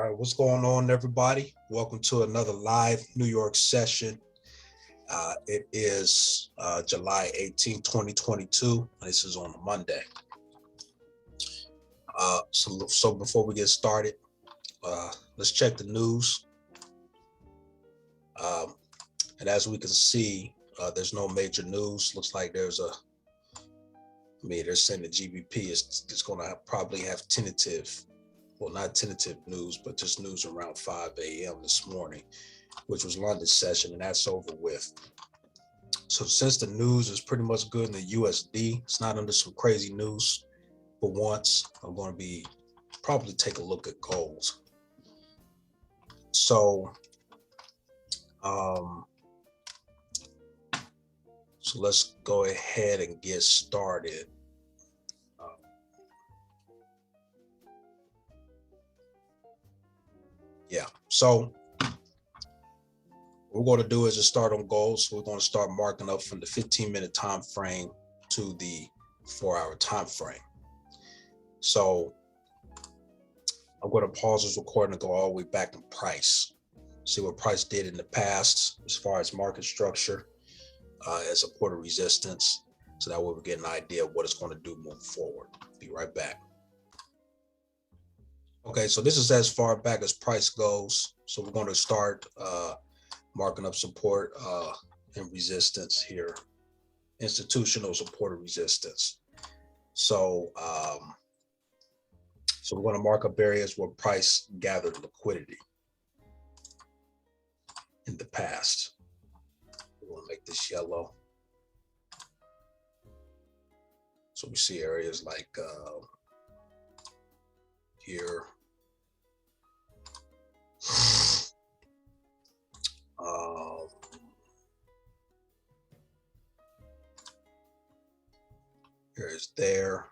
right, what's going on, everybody? Welcome to another live New York session. It is July 18, 2022. This is on a Monday. So before we get started, let's check the news. And as we can see, there's no major news. Looks like they're saying the GBP is going to probably have tentative. Well, not tentative news, but just news around 5 a.m. this morning, which was London session, and that's over with. So since the news is pretty much good in the USD, it's not under some crazy news. For once, I'm going to probably take a look at gold. So let's go ahead and get started. So what we're going to do is just start on gold. So we're going to start marking up from the 15-minute time frame to the 4-hour time frame. So I'm going to pause this recording and go all the way back in price. See what price did in the past as far as market structure, as support or resistance. So that way we get an idea of what it's going to do moving forward. Be right back. Okay, so this is as far back as price goes. So we're going to start marking up support and resistance here. Institutional support and resistance. So we're going to mark up areas where price gathered liquidity in the past. We want to make this yellow. So we see areas like here. Here's there.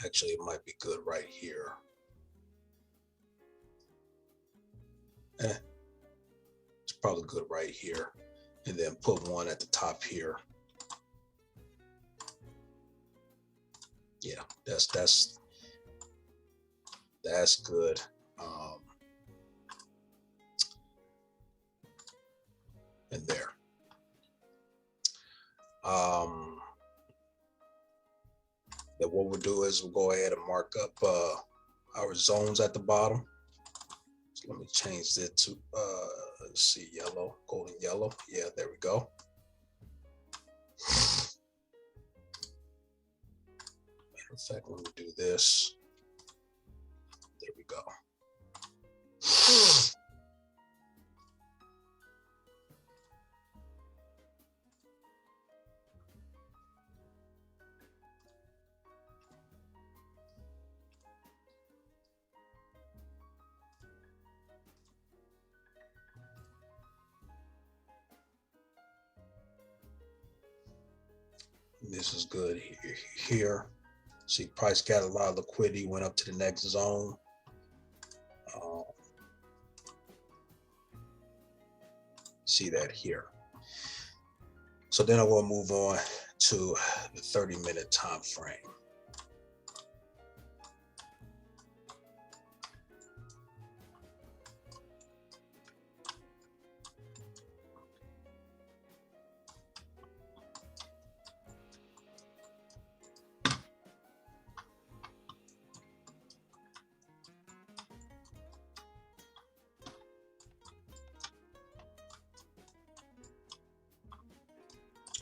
Actually, it might be good right here. It's probably good right here. And then put one at the top here. Yeah, that's good. And there. Then what we'll do is we'll go ahead and mark up our zones at the bottom. So let me change it to let's see, yellow, golden yellow. Yeah, there we go. Matter of fact, let me do this. There we go. This is good here. See, price got a lot of liquidity, went up to the next zone. See that here. So then I will move on to the 30-minute time frame.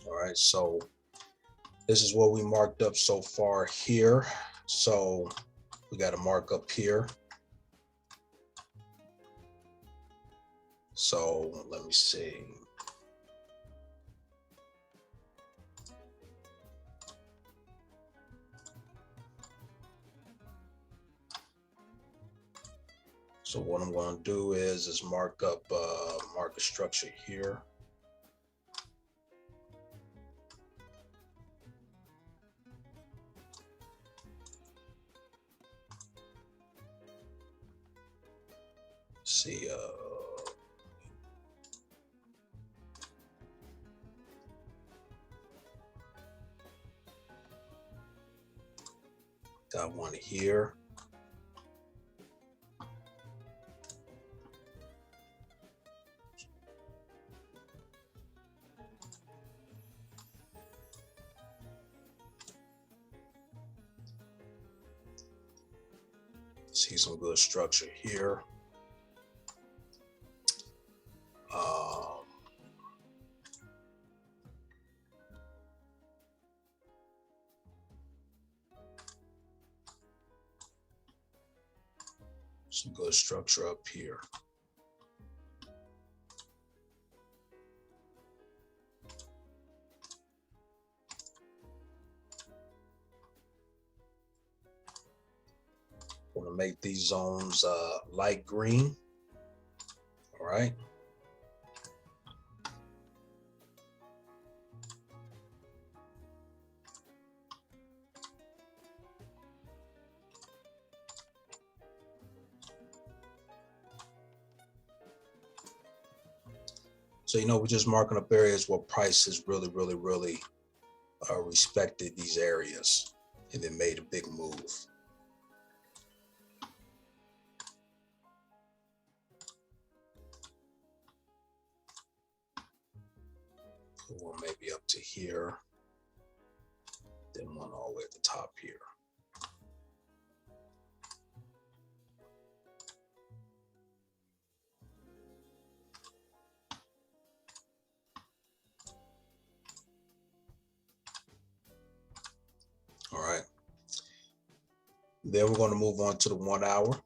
All right, so this is what we marked up so far here. So we got to mark up here. So let me see. So what I'm going to do is mark up market structure here. See, Got one here. See some good structure here. Some good structure up here. Want to make these zones light green. All right. So, we're just marking up areas where prices really respected these areas and then made a big move. Or maybe up to here, then one all the way at the top here. All right. Then we're going to move on to the 1 hour.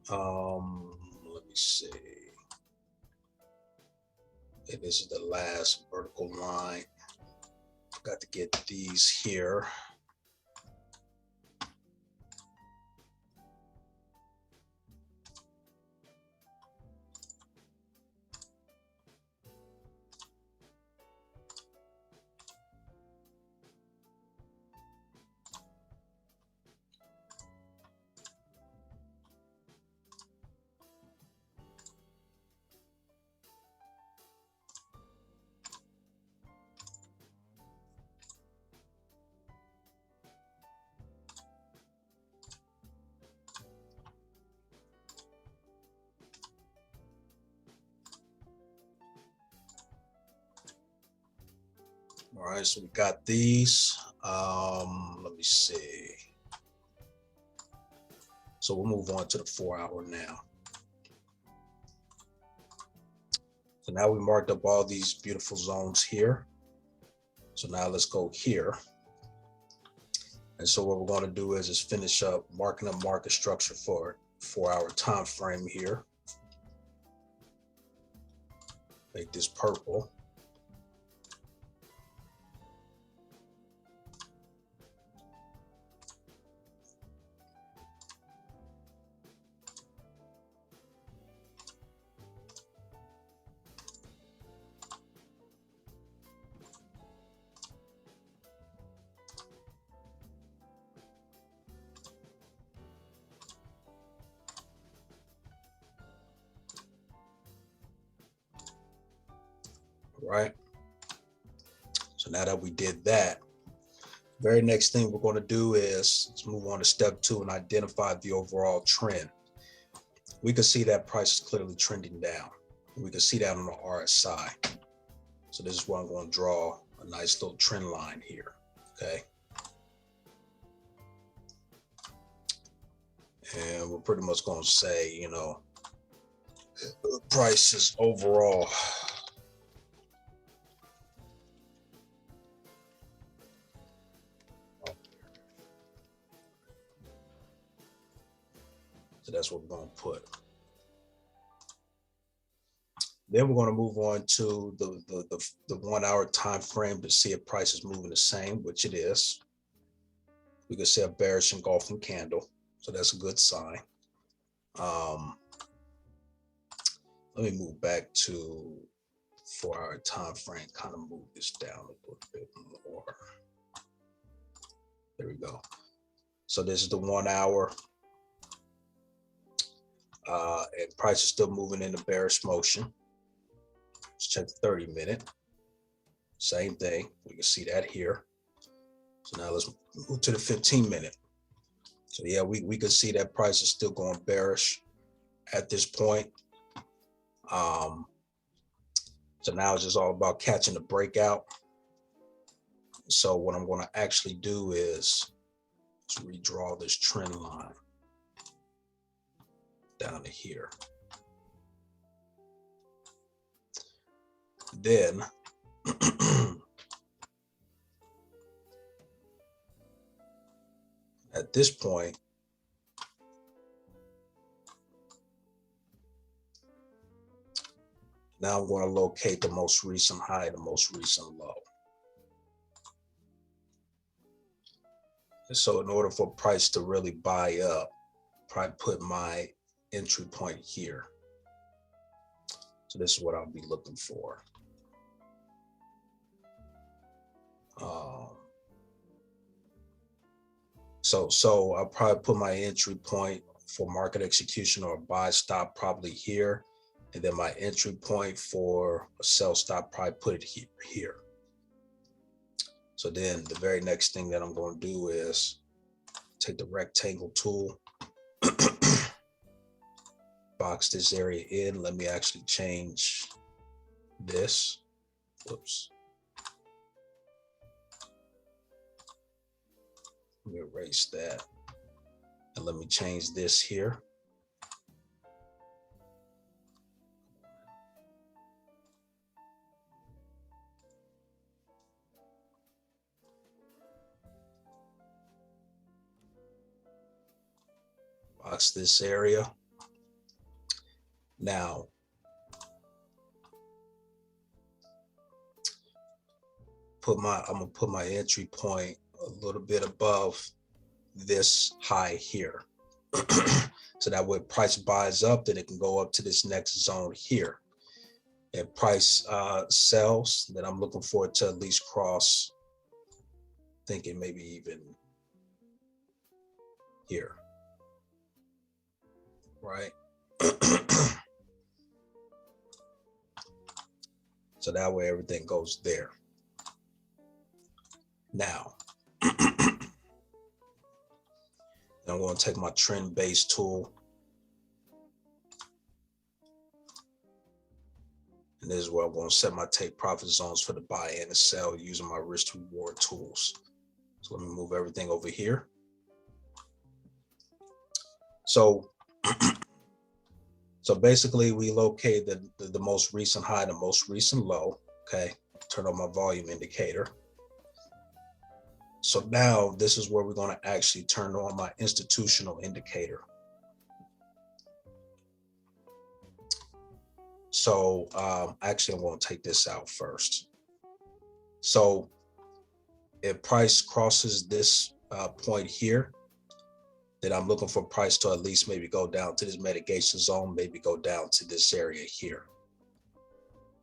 Let me see. And this is the last vertical line. Got to get these here. All right, so we got these. Let me see. So we'll move on to the 4 hour now. So now we marked up all these beautiful zones here. So now let's go here. And so what we're going to do is just finish up marking up market structure for 4 hour time frame here. Make this purple. Right. So now that we did that, very next thing we're going to do is let's move on to step 2 and identify the overall trend. We can see that price is clearly trending down. We can see that on the RSI. So this is where I'm going to draw a nice little trend line here. Okay. And we're pretty much going to say, prices overall. So that's what we're going to put. Then we're going to move on to the 1 hour time frame to see if price is moving the same, which it is. We can see a bearish engulfing candle, so that's a good sign. Let me move back to 4 hour time frame. Kind of move this down a little bit more. There we go. So this is the 1 hour. And price is still moving in the bearish motion. Let's check the 30 minute. Same thing. We can see that here. So now let's move to the 15-minute. So yeah, we can see that price is still going bearish at this point. So now it's just all about catching the breakout. So what I'm going to actually do is redraw this trend line down to here. Then at this point, now I'm going to locate the most recent high, the most recent low. And so in order for price to really buy up, probably put my entry point here. So this is what I'll be looking for. So I'll probably put my entry point for market execution or a buy stop probably here. And then my entry point for a sell stop, probably put it here. So then the very next thing that I'm going to do is take the rectangle tool, box this area in. Let me actually change this. Whoops. Let me erase that. And let me change this here. Box this area. Now, I'm gonna put my entry point a little bit above this high here. So that way price buys up, then it can go up to this next zone here. If price sells, then I'm looking for it to at least cross, thinking maybe even here, right? So that way everything goes there. Now, I'm going to take my trend base tool. And this is where I'm going to set my take profit zones for the buy and the sell using my risk to reward tools. So let me move everything over here. So basically we locate the most recent high, the most recent low. Okay, turn on my volume indicator. So now this is where we're going to actually turn on my institutional indicator. So actually I'm going to take this out first. So if price crosses this point here, then I'm looking for price to at least maybe go down to this mitigation zone, maybe go down to this area here.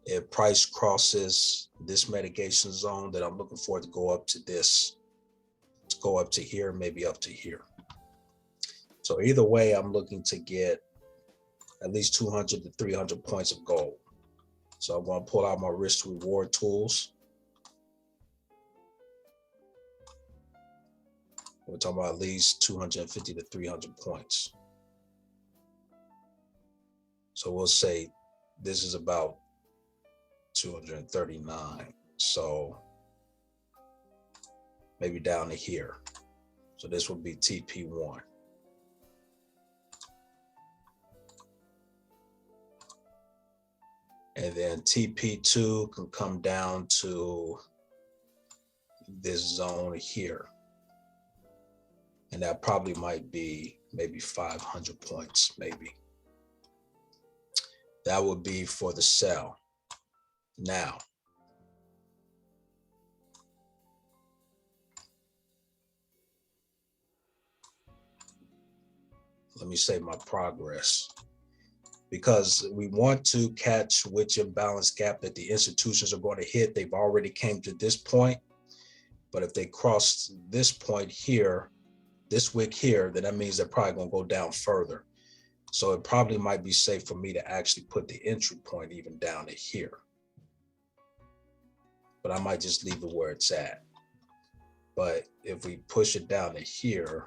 If price crosses this mitigation zone, then I'm looking for it to go up to this, to go up to here, maybe up to here. So either way, I'm looking to get at least 200 to 300 points of gold. So I'm going to pull out my risk to reward tools. We're talking about at least 250 to 300 points. So we'll say this is about 239. So maybe down to here. So this would be TP1. And then TP2 can come down to this zone here. And that probably might be maybe 500 points, maybe. That would be for the sell. Now, let me say my progress, because we want to catch which imbalance gap that the institutions are going to hit. They've already came to this point, but if they cross this point here, this wick here, then that means they're probably going to go down further. So it probably might be safe for me to actually put the entry point even down to here. but I might just leave it where it's at. But if we push it down to here,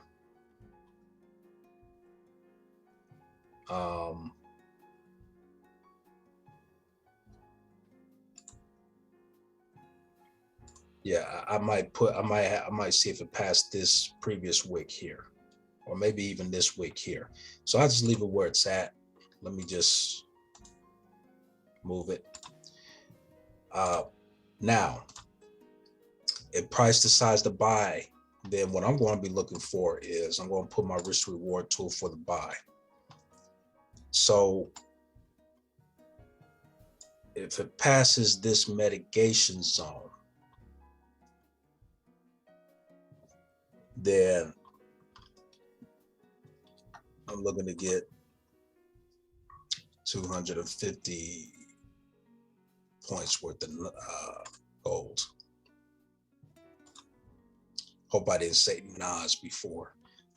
yeah, I might see if it passed this previous wick here, or maybe even this wick here. So I'll just leave it where it's at. Let me just move it. Now, if price decides to buy, then what I'm going to be looking for is I'm going to put my risk reward tool for the buy. So if it passes this mitigation zone, then I'm looking to get 250 points worth of gold. Hope I didn't say Nas before.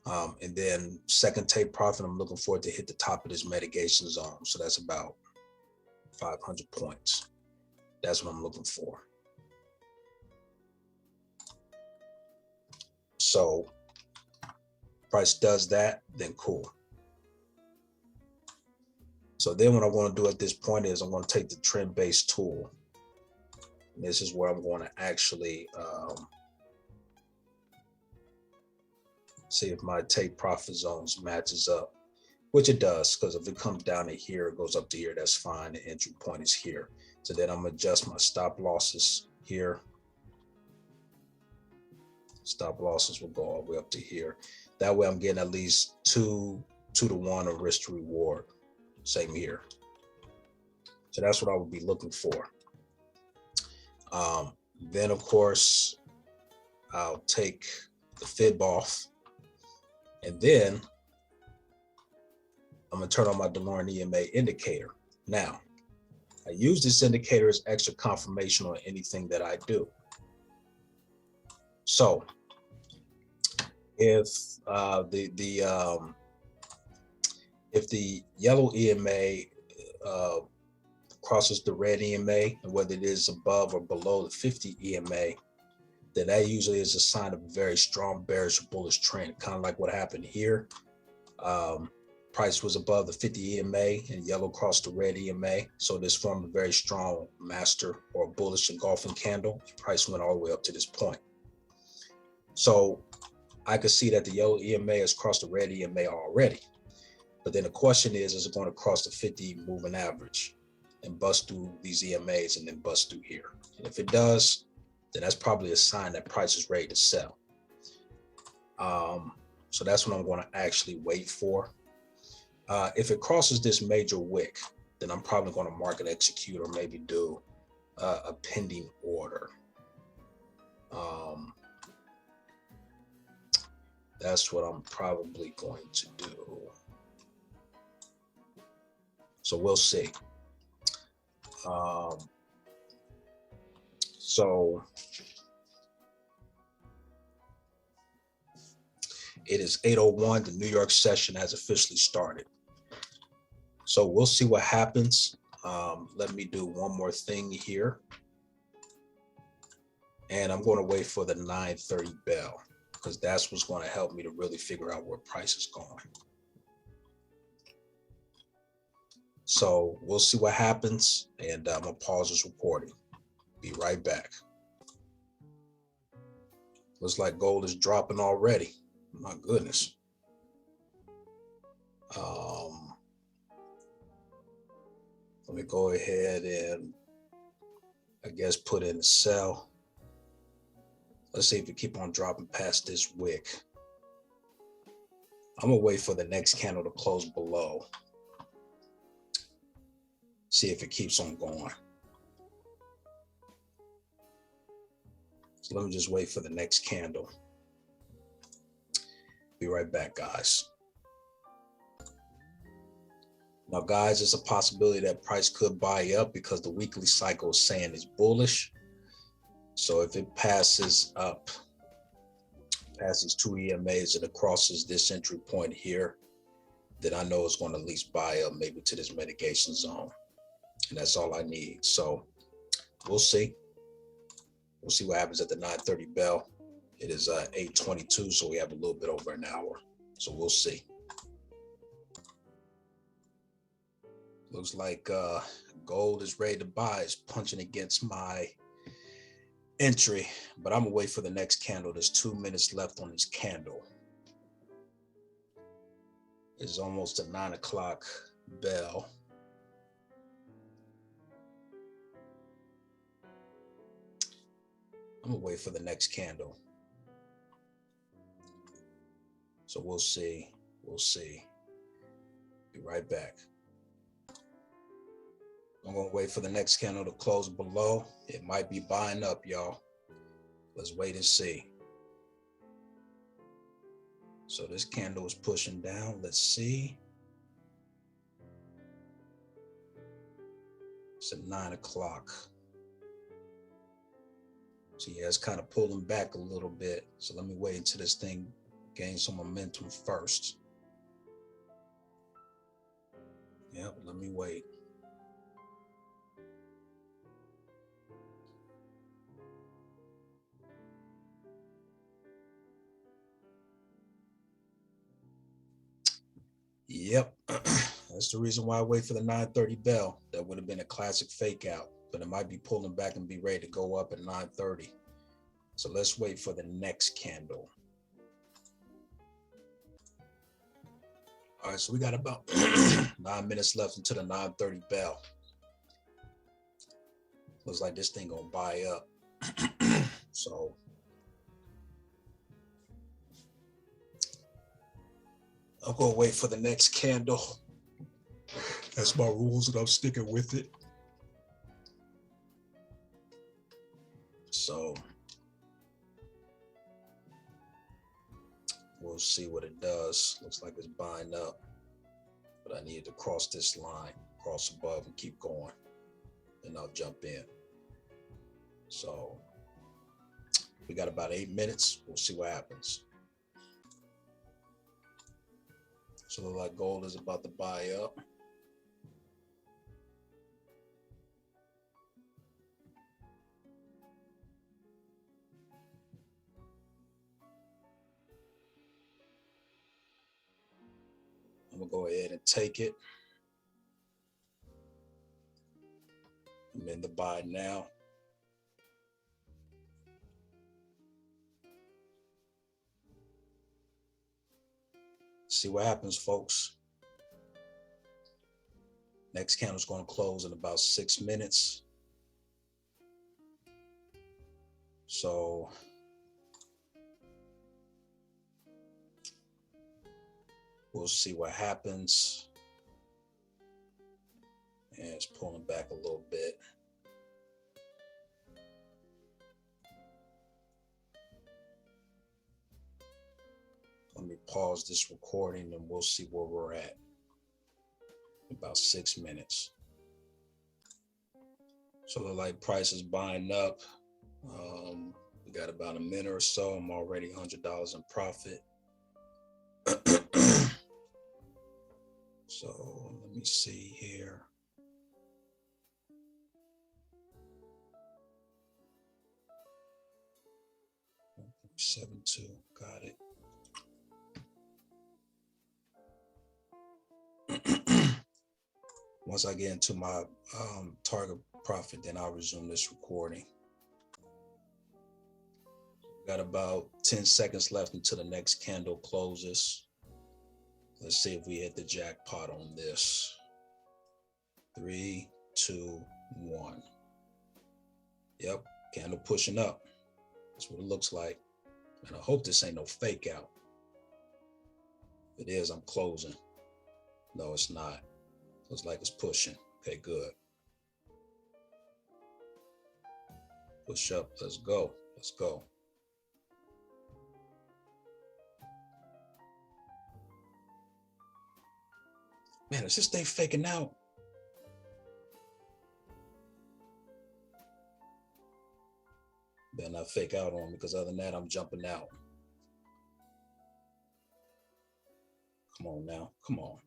And then second take profit, I'm looking for it to hit the top of this mitigation zone. So that's about 500 points. That's what I'm looking for. So price does that, then cool. So then what I want to do at this point is I'm going to take the trend-based tool. And this is where I'm going to actually see if my take profit zones matches up, which it does, because if it comes down to here, it goes up to here, that's fine. The entry point is here. So then I'm going to adjust my stop losses here. Stop losses will go all the way up to here. That way I'm getting at least 2 to 1 of risk to reward. Same here. So that's what I would be looking for. Then of course, I'll take the fib off, and then I'm gonna turn on my Delorean EMA indicator. Now, I use this indicator as extra confirmation on anything that I do. So if the yellow EMA crosses the red EMA, and whether it is above or below the 50 EMA, then that usually is a sign of a very strong bearish or bullish trend, kind of like what happened here. Price was above the 50 EMA and yellow crossed the red EMA. So this formed a very strong master or bullish engulfing candle. Price went all the way up to this point. So I could see that the yellow EMA has crossed the red EMA already. But then the question is it going to cross the 50 moving average and bust through these EMAs and then bust through here? And if it does, then that's probably a sign that price is ready to sell. So that's what I'm going to actually wait for. If it crosses this major wick, then I'm probably going to market execute or maybe do a pending order. That's what I'm probably going to do. So we'll see. So it is 8:01. The New York session has officially started. So we'll see what happens. Let me do one more thing here. And I'm going to wait for the 9:30 bell, because that's what's going to help me to really figure out where price is going. So we'll see what happens, and I'm going to pause this recording. Be right back. Looks like gold is dropping already. My goodness. Let me go ahead and I guess put in a sell. Let's see if we keep on dropping past this wick. I'm gonna wait for the next candle to close below. See if it keeps on going. So let me just wait for the next candle. Be right back, guys. Now, guys, it's a possibility that price could buy up because the weekly cycle is saying it's bullish. So if it passes up, passes 2 EMAs and it crosses this entry point here, then I know it's going to at least buy up maybe to this mitigation zone. And that's all I need. So we'll see. We'll see what happens at the 9:30 bell. It is 8:22, so we have a little bit over an hour. So we'll see. Looks like gold is ready to buy. It's punching against my entry, but I'm gonna wait for the next candle. There's 2 minutes left on this candle. It's almost a 9 o'clock bell. I'm gonna wait for the next candle. So we'll see. We'll see. Be right back. I'm gonna wait for the next candle to close below. It might be buying up, y'all. Let's wait and see. So this candle is pushing down. Let's see. It's at 9 o'clock. So yeah, it's kind of pulling back a little bit. So let me wait until this thing gains some momentum first. Yep, let me wait. Yep, that's the reason why I wait for the 9:30 bell. That would have been a classic fake out, but it might be pulling back and be ready to go up at 9:30. So let's wait for the next candle. All right, so we got about 9 minutes left until the 9:30 bell. Looks like this thing gonna buy up. So I'm gonna wait for the next candle. That's my rules, and I'm sticking with it. So we'll see what it does. Looks like it's buying up, but I need to cross this line, cross above and keep going. Then I'll jump in. So we got about 8 minutes. We'll see what happens. So look like gold is about to buy up. I'm gonna go ahead and take it. I'm in the buy now. See what happens, folks. Next candle's going to close in about 6 minutes. So we'll see what happens. And it's pulling back a little bit. Let me pause this recording and we'll see where we're at. About 6 minutes. So the light price is buying up. We got about a minute or so. I'm already $100 in profit. So let me see here. $7.2, got it. Once I get into my target profit, then I'll resume this recording. Got about 10 seconds left until the next candle closes. Let's see if we hit the jackpot on this. 3, 2, 1. Yep, candle pushing up. That's what it looks like. And I hope this ain't no fake out. If it is, I'm closing. No, it's not. Looks like it's pushing. Okay, good. Push up. Let's go. Let's go. Man, is this thing faking out? Better not fake out on me, because other than that, I'm jumping out. Come on now. Come on.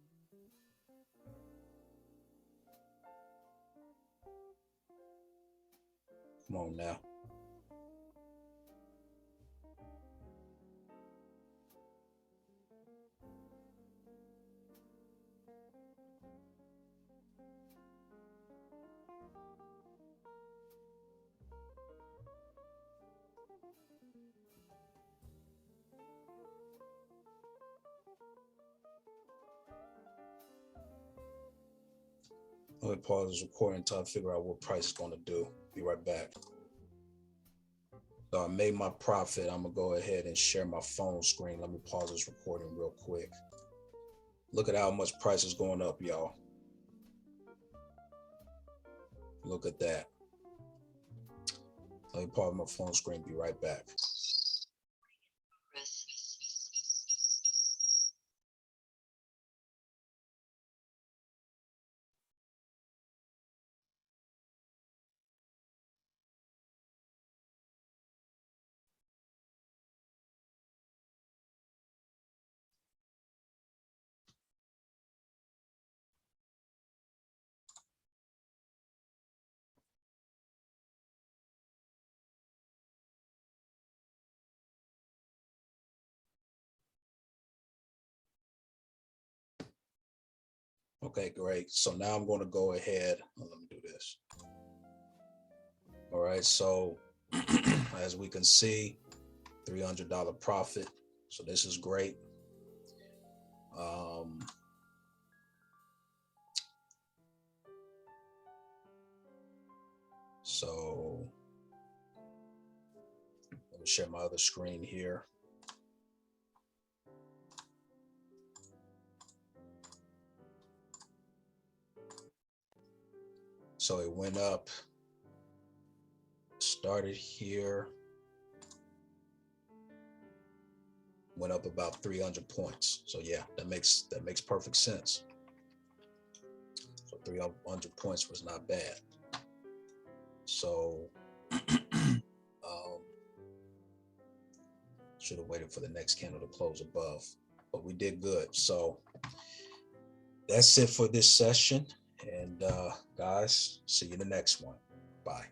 Come on now. Let me pause this recording until I figure out what price is going to do. Be right back. So I made my profit. I'm going to go ahead and share my phone screen. Let me pause this recording real quick. Look at how much price is going up, y'all. Look at that. Let me pause my phone screen. Be right back. Okay, great. So now I'm going to go ahead. Let me do this. All right. So as we can see, $300 profit. So this is great. So let me share my other screen here. So it went up, started here, went up about 300 points. So yeah, that makes perfect sense. So 300 points was not bad. So should have waited for the next candle to close above, but we did good. So that's it for this session. And guys, see you in the next one. Bye.